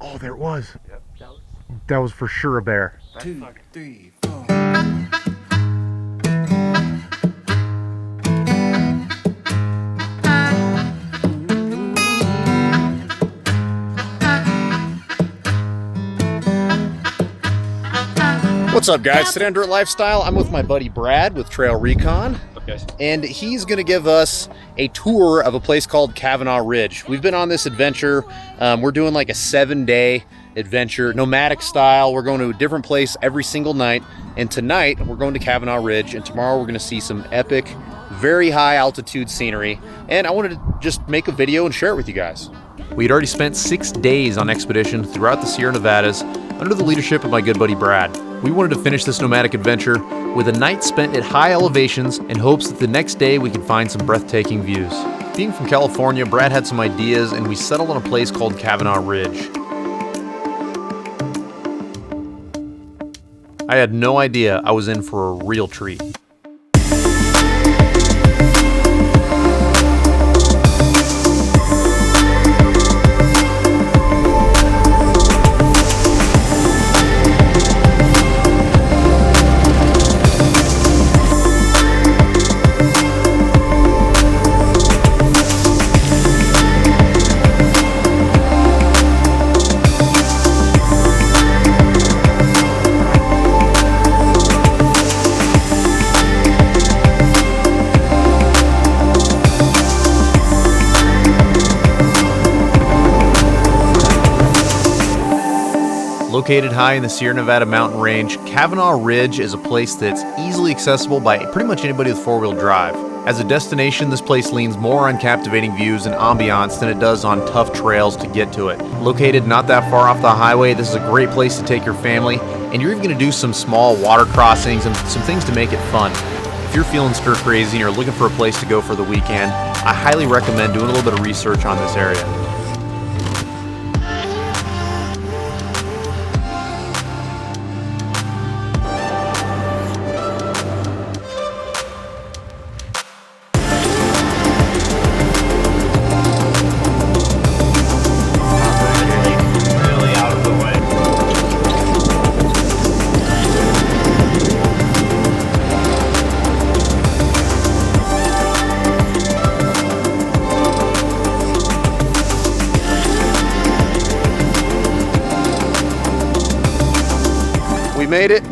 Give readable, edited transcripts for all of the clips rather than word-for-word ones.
Oh, there it was. Yep. That was for sure a bear. 2, 3, 4. What's up, guys? Today on Dirt Lifestyle, I'm with my buddy Brad with TrailRecon. And he's going to give us a tour of a place called Kavinaugh Ridge. We've been on this adventure. We're doing like a 7-day adventure, nomadic style. We're going to a different place every single night. And tonight, we're going to Kavinaugh Ridge. And tomorrow, we're going to see some epic, very high altitude scenery. And I wanted to just make a video and share it with you guys. We'd already spent 6 days on expedition throughout the Sierra Nevadas under the leadership of my good buddy Brad. We wanted to finish this nomadic adventure with a night spent at high elevations in hopes that the next day we could find some breathtaking views. Being from California, Brad had some ideas and we settled on a place called Kavinaugh Ridge. I had no idea I was in for a real treat. Located high in the Sierra Nevada mountain range, Kavinaugh Ridge is a place that's easily accessible by pretty much anybody with four-wheel drive. As a destination, this place leans more on captivating views and ambiance than it does on tough trails to get to it. Located not that far off the highway, this is a great place to take your family, and you're even going to do some small water crossings and some things to make it fun. If you're feeling stir crazy and you're looking for a place to go for the weekend, I highly recommend doing a little bit of research on this area. We made it.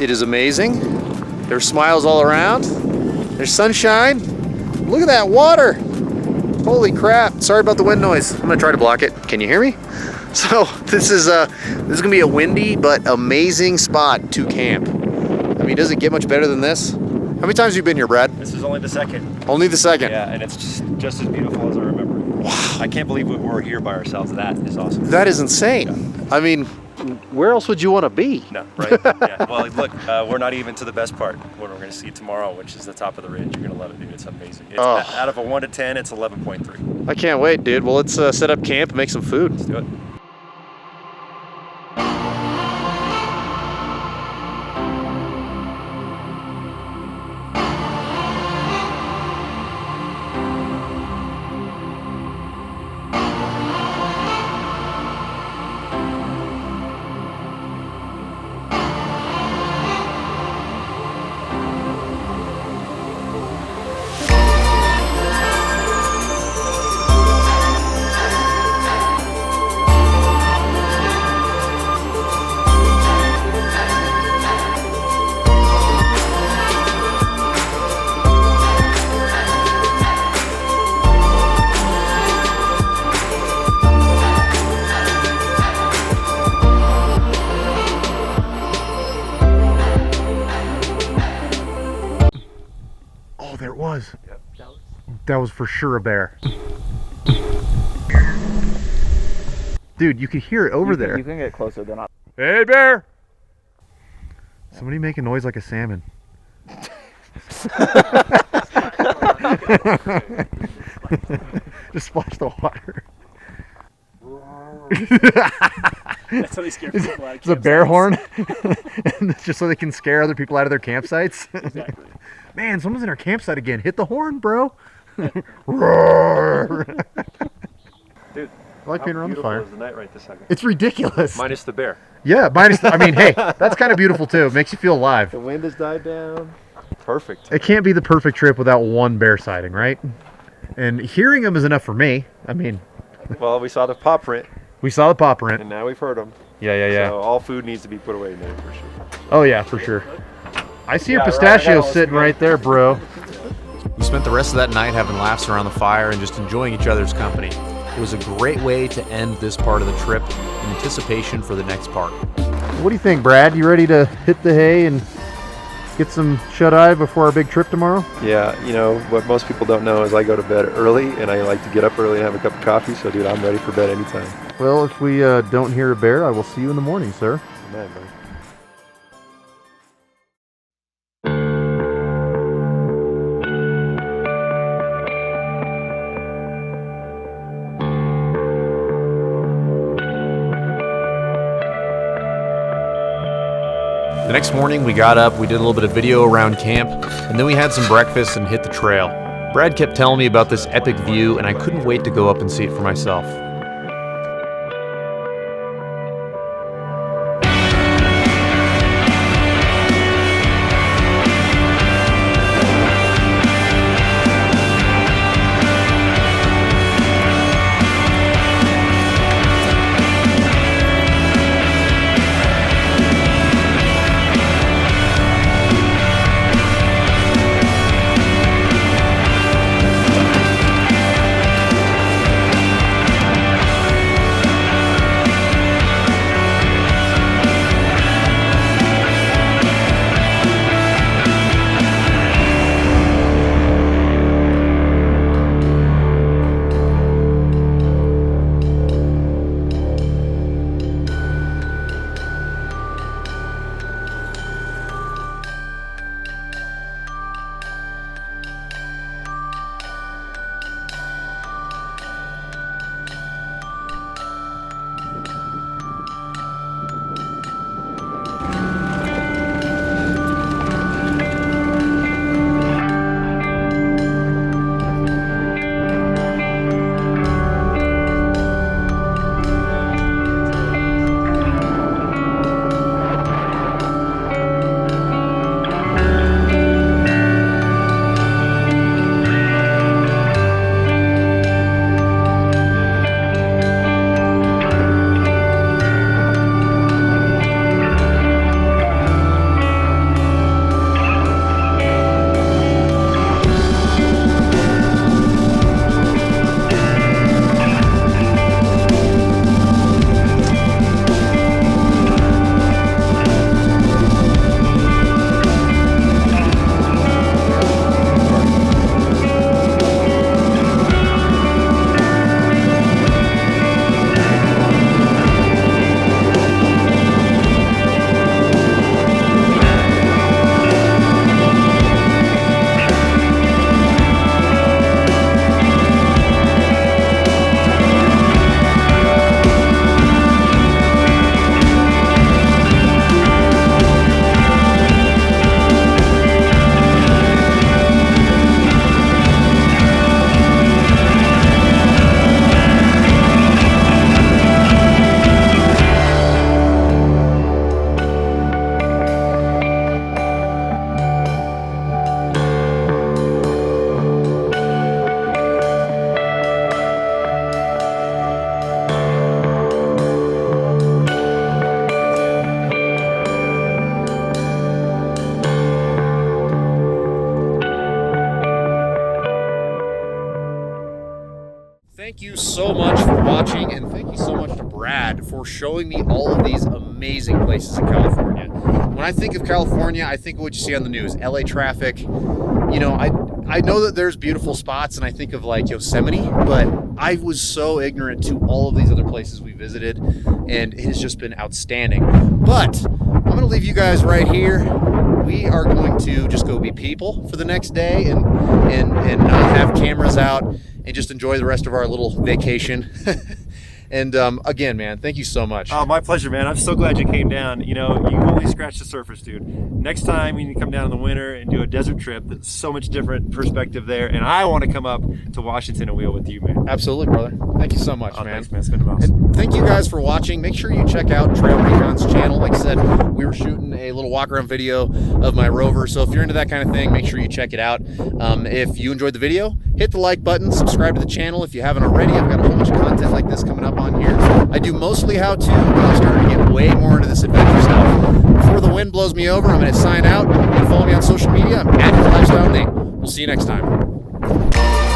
It is amazing. There's smiles all around. There's sunshine. Look at that water. Holy crap. Sorry about the wind noise. I'm gonna try to block it. Can you hear me? So this is gonna be a windy but amazing spot to camp. I mean, does it get much better than this? How many times have you been here, Brad? This is only the second. Only the second? Yeah, and it's just as beautiful as I remember. Wow. I can't believe we're here by ourselves. That is awesome. That is insane. Yeah. I mean, where else would you want to be? No, right? Yeah. Well, look, we're not even to the best part. What we're going to see tomorrow, which is the top of the ridge. You're going to love it, dude. It's amazing. It's, out of a 1 to 10, it's 11.3. I can't wait, dude. Well, let's set up camp and make some food. Let's do it. Oh, there it was. Yep. That was for sure a bear. Dude, you could hear it over there. You can get closer. They're not. Hey, bear! Somebody make a noise like a salmon. Just splash the water. That's how they scare people out of It's a bear horn. And it's just so they can scare other people out of their campsites. Exactly. Man, someone's in our campsite again. Hit the horn, bro. Roar. Dude, I like being around the fire. How beautiful is the night right this second? It's ridiculous. Minus the bear. Yeah, I mean, hey, that's kind of beautiful too. It makes you feel alive. The wind has died down. Perfect. It can't be the perfect trip without one bear sighting, right? And hearing them is enough for me. I mean, Well, we saw the paw print, we saw the paw print. and now we've heard them. Yeah. So all food needs to be put away now for sure. Oh yeah, for sure. I see your Yeah, right, pistachio hell, sitting right there, bro. We spent the rest of that night having laughs around the fire and just enjoying each other's company. It was a great way to end this part of the trip in anticipation for the next part. What do you think, Brad? You ready to hit the hay and get some shut-eye before our big trip tomorrow? Yeah, you know, what most people don't know is I go to bed early, and I like to get up early and have a cup of coffee, so dude, I'm ready for bed anytime. Well, if we don't hear a bear, I will see you in the morning, sir. Good night, buddy. The next morning we got up, we did a little bit of video around camp, and then we had some breakfast and hit the trail. Brad kept telling me about this epic view, and I couldn't wait to go up and see it for myself. Thank you so much for watching, and thank you so much to Brad for showing me all of these amazing places in California. When I think of California, I think of what you see on the news, LA traffic. You know, I know that there's beautiful spots, and I think of like Yosemite, but I was so ignorant to all of these other places we visited, and it has just been outstanding. But I'm gonna leave you guys right here. We are going to just go be people for the next day and not have cameras out and just enjoy the rest of our little vacation. And again, man, thank you so much. Oh, my pleasure, man. I'm so glad you came down. You know, you only scratched the surface, dude. Next time when you come down in the winter and do a desert trip, that's so much different perspective there. And I want to come up to Washington and wheel with you, man. Absolutely, brother. Thank you so much, man. Thanks, man. It's been a mouse. And thank you guys for watching. Make sure you check out TrailRecon's channel. Like I said, we were shooting a little walk around video of my Rover. So if you're into that kind of thing, make sure you check it out. If you enjoyed the video, hit the like button, subscribe to the channel if you haven't already. I've got a whole bunch of content like this coming up on here. I do mostly how-to, but I'm starting to get way more into this adventure stuff. Before the wind blows me over, I'm going to sign out. You can follow me on social media. I'm at Lifestyle Nate. We'll see you next time.